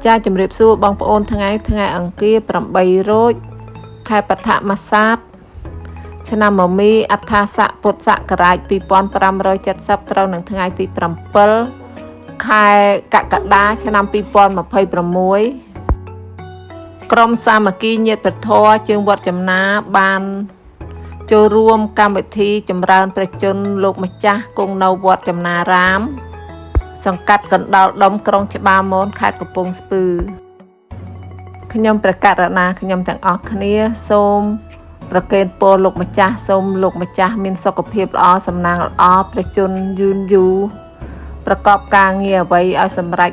ចាជំរាបសួរបងប្អូនថ្ងៃអង្គារ8រោចខែបឋមសាទឆ្នាំមមីអដ្ឋាស័កពុទ្ធសករាជ2570ត្រូវនឹងថ្ងៃទី7ខែកក្កដាឆ្នាំ2026ក្រុមសាមគ្គីញាតិព្រះធម៌ជើងវត្តចំណាបានចូលរួមកម្មវិធីចម្រើនព្រះជន្មលោកម្ចាស់គង់នៅវត្តចំណារាមសង្កាត់កណ្ដាលដុំក្រុងច្បារមនខេត្តកំពង់ស្ពឺខ្ញុំព្រះករណាខ្ញុំទាំងអស់គ្នាសូមប្រគេនពរលោកម្ចាស់សូមលោកម្ចាស់មានសុខភាពល្អសំណាងល្អព្រះជន្មយឺនយូរប្រកបការងារអ្វីឲ្យសម្រេច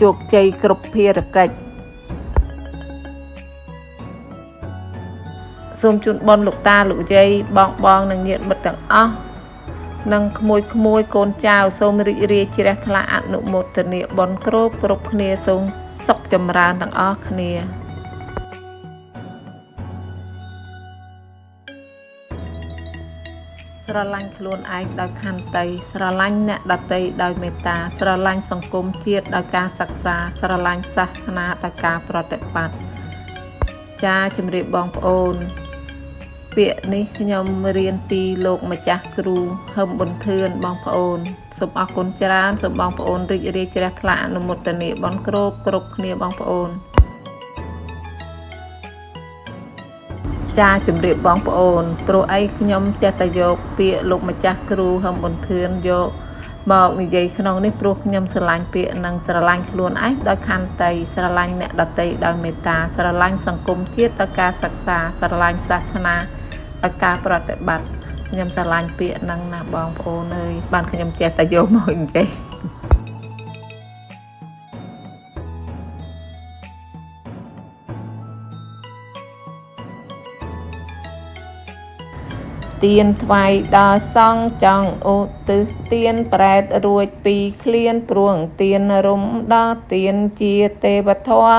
ជោគជ័យគ្រប់ភារកិច្ចសូមជូនបុណ្យលោកតាលោកយាយបងនិងញាតិមិត្តទាំងអស់និងក្មួយកូនចៅសូមរីករាយជ្រះថ្លាអនុមោទនាបុណ្យគ្រប់គ្នាសូមសុខចម្រើនទាំងអស់គ្នាស្រឡាញ់ខ្លួនឯងដោយខន្តីស្រឡាញ់អ្នកដទៃដោយមេត្តាស្រឡាញ់សង្គមជាតិដោយការសិក្សាស្រឡាញ់សាសនាដោយការប្រតិបត្តិចាជំរាបបងប្អូនពាក្យនេះខ្ញុំរៀនពីលោកម្ចាស់គ្រូហឹមប៊ុនធឿនបងប្អូនសូមអរគុណច្រើនសូមបងប្អូនរីករាយជ្រះថ្លាអនុមោទនាបុណ្យគ្រប់គ្នាបងប្អូនចាជំរាបបងប្អូនព្រោះអីខ្ញុំចេះតែយកពាក្យលោកម្ចាស់គ្រូហឹមប៊ុនធឿនយកមកនិយាយក្នុងនេះព្រោះខ្ញុំស្រឡាញ់ពាក្យនិងស្រឡាញ់ខ្លួនឯងដោយខន្តីស្រឡាញ់អ្នកដទៃដោយមេត្តាស្រឡាញ់សង្គមជាតិដោយការសិក្សាស្រឡាញ់សាសនាដោយការប្រតិបត្តិខ្ញុំស្រឡាញ់ពាក្យហ្នឹងណាបងប្អូនអើយបានខ្ញុំចេះតែយកមកនិយាយទៀនថ្វាយដល់សង្ឃចង់ឧទ្ទិសទៀនប្រែតរួចពីឃ្លានព្រួងទៀនរំដល់ទៀនជាទេវធម៌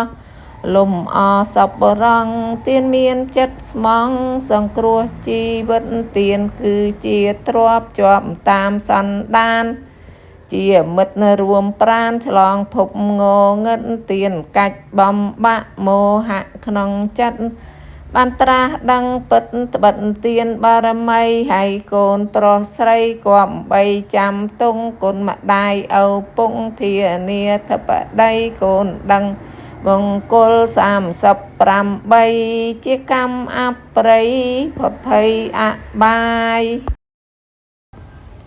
លំអសពរងទៀនមានចិត្តស្មងសង្គ្រោះជីវិតទៀនគឺជាទ្រព្យជាប់តាមសន្តានជាមិត្តរួមប្រានឆ្លងភពងងឹតទៀនកាច់បំបាក់មោហៈក្នុងចិត្តបានត្រាស់ដឹងពិតត្បិតទៀនបារមីហើយកូនប្រុសស្រីគប្បីចាំទង់គុណម្ដាយឪពុកធានាធិបតីកូនដឹងមង្គល38ជាកម្មអប្រិយផុតភ័យអបាយ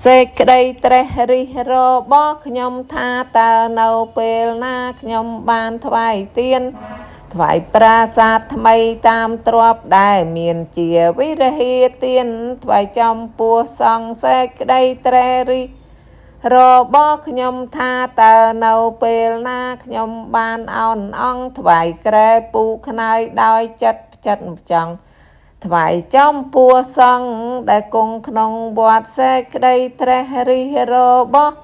សេចក្តីត្រេះរិះរបស់ខ្ញុំថាតើនៅពេលណាខ្ញុំបានថ្វាយទៀនថ្វាយប្រាសាទថ្មីតាមទ្រព្យដែលមានជាវិរហាទៀនថ្វាយចំពោះសង្ឃសេចក្តីត្រេះរិះរបស់ខ្ញុំថាតើនៅពេលណាខ្ញុំបានអោនអង្គថ្វាយក្រែពូខ្នើយដោយចិត្តផ្ចិតផ្ចង់ថ្វាយចំពោះសង្ឃដែលគង់ក្នុងវត្តសេចក្តីត្រេះរិះរបស់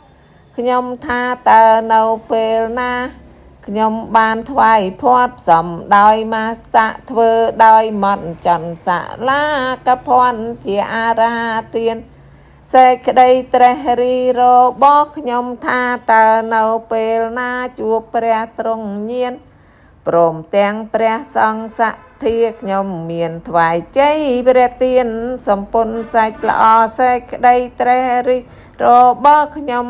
ខ្ញុំថាតើនៅពេលណាខ្ញុំបានថ្វាយភ័ព្វផ្សំដោយមាសៈធ្វើដោយមន្តចន្ទសាលាកភ័ណ្ឌជាអរហាទៀនសេចក្តីត្រេះរិះរបស់ខ្ញុំថាតើនៅពេលណាជួបព្រះទ្រង់ញាណព្រមទាំងព្រះសង្ឃសទ្ធាខ្ញុំមានថ្វាយជ័យព្រះទានសម្ពុនសាច់ល្អសេចក្តីត្រេះរិះរបស់ខ្ញុំ